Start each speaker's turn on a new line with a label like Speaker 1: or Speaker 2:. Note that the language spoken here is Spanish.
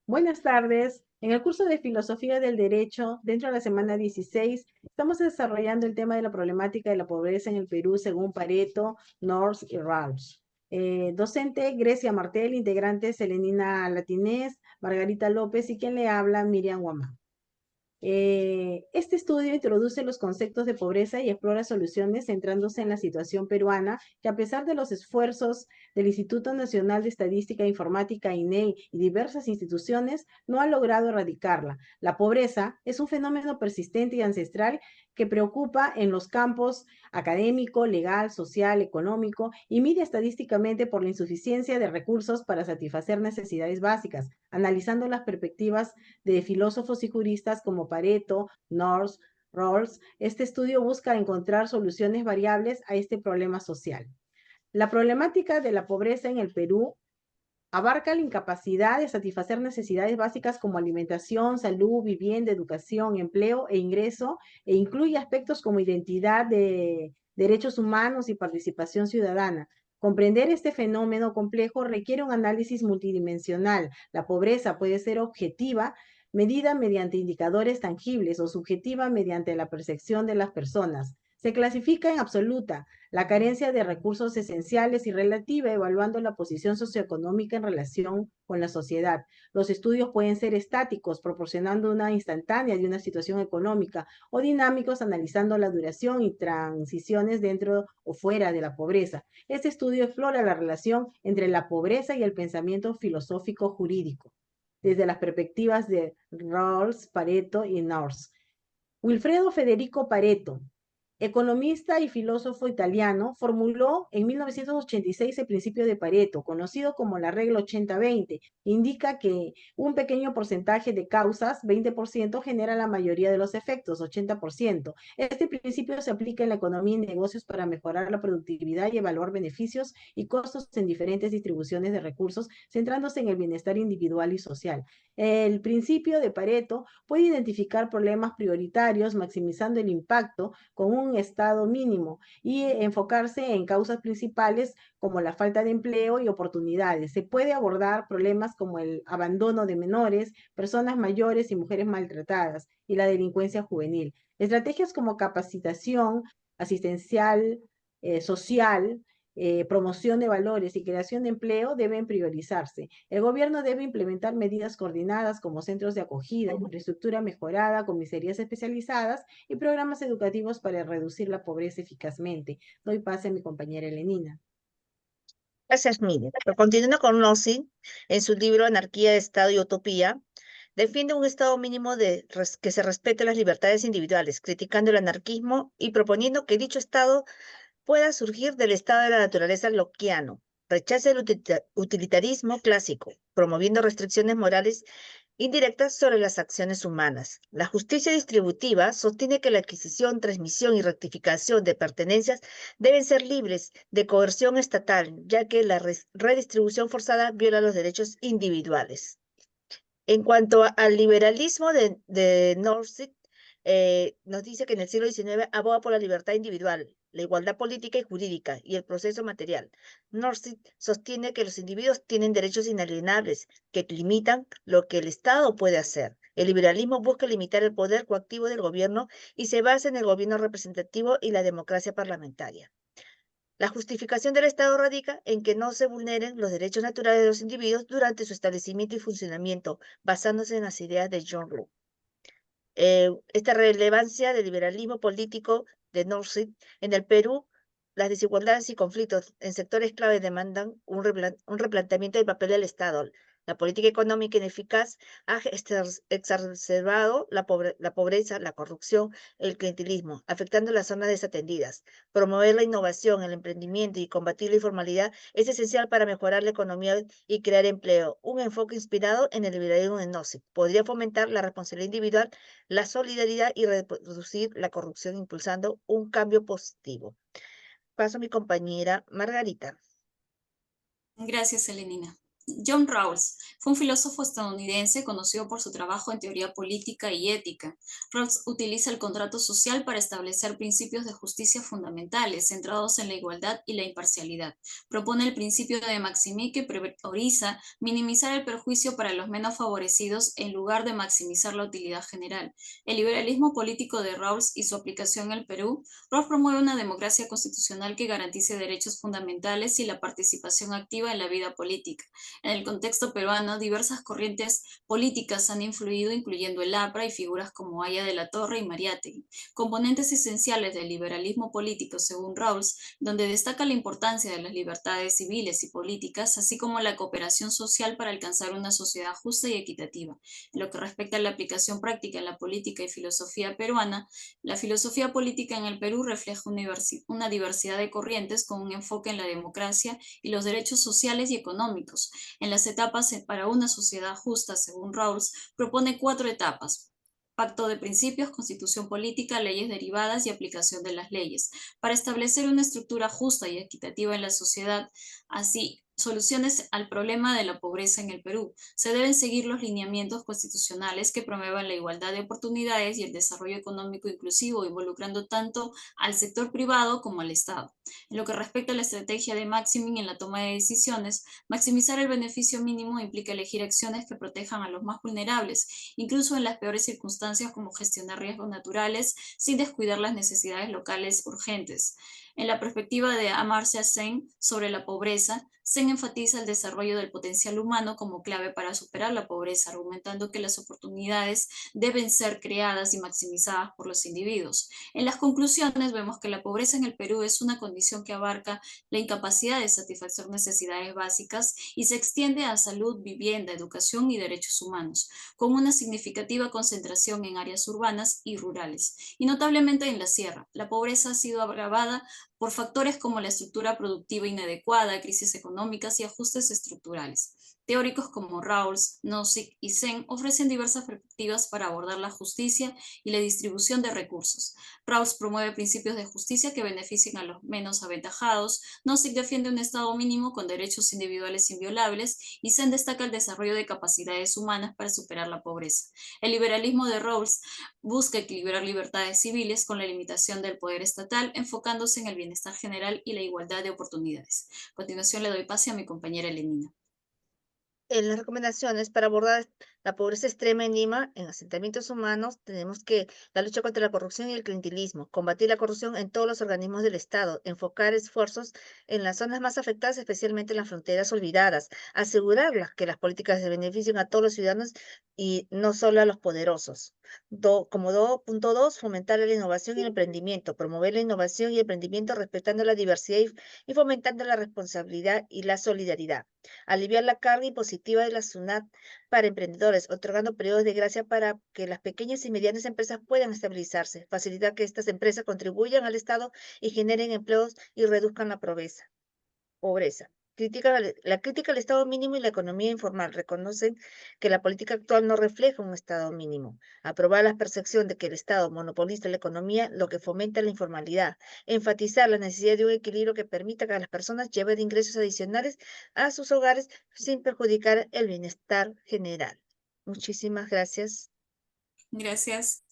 Speaker 1: Buenas tardes. En el curso de Filosofía del Derecho, dentro de la semana 16, estamos desarrollando el tema de la problemática de la pobreza en el Perú según Pareto, North y Rawls. Docente Grecia Martel, integrante Selenina Latinés, Margarita López y quien le habla Miriam Guamán. Este estudio introduce los conceptos de pobreza y explora soluciones centrándose en la situación peruana, que a pesar de los esfuerzos del Instituto Nacional de Estadística e Informática, INEI, y diversas instituciones, no ha logrado erradicarla. La pobreza es un fenómeno persistente y ancestral que preocupa en los campos académico, legal, social, económico y mide estadísticamente por la insuficiencia de recursos para satisfacer necesidades básicas, analizando las perspectivas de filósofos y juristas como Pareto, North, Rawls. Este estudio busca encontrar soluciones variables a este problema social. La problemática de la pobreza en el Perú abarca la incapacidad de satisfacer necesidades básicas como alimentación, salud, vivienda, educación, empleo e ingreso, e incluye aspectos como identidad de derechos humanos y participación ciudadana. Comprender este fenómeno complejo requiere un análisis multidimensional. La pobreza puede ser objetiva, medida mediante indicadores tangibles, o subjetiva mediante la percepción de las personas. Se clasifica en absoluta, la carencia de recursos esenciales y relativa, evaluando la posición socioeconómica en relación con la sociedad. Los estudios pueden ser estáticos, proporcionando una instantánea de una situación económica, o dinámicos, analizando la duración y transiciones dentro o fuera de la pobreza. Este estudio explora la relación entre la pobreza y el pensamiento filosófico jurídico, desde las perspectivas de Rawls, Pareto y North. Wilfredo Federico Pareto, economista y filósofo italiano, formuló en 1986 el principio de Pareto, conocido como la regla 80-20. Indica que un pequeño porcentaje de causas, 20%, genera la mayoría de los efectos, 80%. Este principio se aplica en la economía y negocios para mejorar la productividad y evaluar beneficios y costos en diferentes distribuciones de recursos, centrándose en el bienestar individual y social. El principio de Pareto puede identificar problemas prioritarios, maximizando el impacto con un estado mínimo, y enfocarse en causas principales como la falta de empleo y oportunidades. Se puede abordar problemas como el abandono de menores, personas mayores y mujeres maltratadas, y la delincuencia juvenil. Estrategias como capacitación asistencial, social, promoción de valores y creación de empleo deben priorizarse. El gobierno debe implementar medidas coordinadas como centros de acogida, infraestructura mejorada, comisarías especializadas y programas educativos para reducir la pobreza eficazmente. Doy pase a mi compañera Elenina.
Speaker 2: Gracias, Miriam. Pero continuando con Nossi, en su libro Anarquía, Estado y Utopía, defiende un Estado mínimo que se respete las libertades individuales, criticando el anarquismo y proponiendo que dicho Estado pueda surgir del estado de la naturaleza lockeano. Rechaza el utilitarismo clásico, promoviendo restricciones morales indirectas sobre las acciones humanas. La justicia distributiva sostiene que la adquisición, transmisión y rectificación de pertenencias deben ser libres de coerción estatal, ya que la redistribución forzada viola los derechos individuales. En cuanto al liberalismo de Nozick, nos dice que en el siglo XIX aboga por la libertad individual, la igualdad política y jurídica y el proceso material. Nozick sostiene que los individuos tienen derechos inalienables que limitan lo que el Estado puede hacer. El liberalismo busca limitar el poder coactivo del gobierno y se basa en el gobierno representativo y la democracia parlamentaria. La justificación del Estado radica en que no se vulneren los derechos naturales de los individuos durante su establecimiento y funcionamiento, basándose en las ideas de John Locke. Esta relevancia del liberalismo político de Nozick en el Perú, las desigualdades y conflictos en sectores clave demandan un replanteamiento del papel del Estado. La política económica ineficaz ha exacerbado la pobreza, la corrupción, el clientelismo, afectando las zonas desatendidas. Promover la innovación, el emprendimiento y combatir la informalidad es esencial para mejorar la economía y crear empleo. Un enfoque inspirado en el liberalismo de Nozick podría fomentar la responsabilidad individual, la solidaridad y reducir la corrupción, impulsando un cambio positivo. Paso a mi compañera Margarita.
Speaker 3: Gracias, Elenina. John Rawls fue un filósofo estadounidense conocido por su trabajo en teoría política y ética. Rawls utiliza el contrato social para establecer principios de justicia fundamentales centrados en la igualdad y la imparcialidad. Propone el principio de Maximi, que prioriza minimizar el perjuicio para los menos favorecidos en lugar de maximizar la utilidad general. El liberalismo político de Rawls y su aplicación en el Perú. Rawls promueve una democracia constitucional que garantice derechos fundamentales y la participación activa en la vida política. En el contexto peruano, diversas corrientes políticas han influido, incluyendo el APRA y figuras como Aya de la Torre y Mariátegui, componentes esenciales del liberalismo político según Rawls, donde destaca la importancia de las libertades civiles y políticas, así como la cooperación social para alcanzar una sociedad justa y equitativa. En lo que respecta a la aplicación práctica en la política y filosofía peruana, la filosofía política en el Perú refleja una diversidad de corrientes con un enfoque en la democracia y los derechos sociales y económicos. En las etapas para una sociedad justa, según Rawls, propone 4 etapas: pacto de principios, constitución política, leyes derivadas y aplicación de las leyes, para establecer una estructura justa y equitativa en la sociedad. Así, soluciones al problema de la pobreza en el Perú. Se deben seguir los lineamientos constitucionales que promuevan la igualdad de oportunidades y el desarrollo económico inclusivo, involucrando tanto al sector privado como al Estado. En lo que respecta a la estrategia de Maximin en la toma de decisiones, maximizar el beneficio mínimo implica elegir acciones que protejan a los más vulnerables, incluso en las peores circunstancias, como gestionar riesgos naturales sin descuidar las necesidades locales urgentes. En la perspectiva de Amartya Sen sobre la pobreza, Sen enfatiza el desarrollo del potencial humano como clave para superar la pobreza, argumentando que las oportunidades deben ser creadas y maximizadas por los individuos. En las conclusiones vemos que la pobreza en el Perú es una condición que abarca la incapacidad de satisfacer necesidades básicas y se extiende a salud, vivienda, educación y derechos humanos, con una significativa concentración en áreas urbanas y rurales. Y notablemente en la sierra, la pobreza ha sido agravada por factores como la estructura productiva inadecuada, crisis económicas y ajustes estructurales. Teóricos como Rawls, Nozick y Sen ofrecen diversas perspectivas para abordar la justicia y la distribución de recursos. Rawls promueve principios de justicia que beneficien a los menos aventajados. Nozick defiende un Estado mínimo con derechos individuales inviolables, y Sen destaca el desarrollo de capacidades humanas para superar la pobreza. El liberalismo de Rawls busca equilibrar libertades civiles con la limitación del poder estatal, enfocándose en el bienestar general y la igualdad de oportunidades. A continuación le doy pase a mi compañera Elenina.
Speaker 2: En las recomendaciones para abordar la pobreza extrema en Lima, en asentamientos humanos, tenemos que la lucha contra la corrupción y el clientelismo, combatir la corrupción en todos los organismos del Estado, enfocar esfuerzos en las zonas más afectadas, especialmente en las fronteras olvidadas, asegurar que las políticas se beneficien a todos los ciudadanos y no solo a los poderosos. Punto dos, fomentar la innovación y el emprendimiento, promover la innovación y el emprendimiento respetando la diversidad y fomentando la responsabilidad y la solidaridad. Aliviar la carga impositiva de la SUNAT para emprendedores, otorgando periodos de gracia para que las pequeñas y medianas empresas puedan estabilizarse, facilitar que estas empresas contribuyan al Estado y generen empleos y reduzcan la pobreza. La crítica al Estado mínimo y la economía informal reconocen que la política actual no refleja un Estado mínimo. Aprobar la percepción de que el Estado monopoliza la economía, lo que fomenta la informalidad. Enfatizar la necesidad de un equilibrio que permita que las personas lleven ingresos adicionales a sus hogares sin perjudicar el bienestar general. Muchísimas gracias.
Speaker 3: Gracias.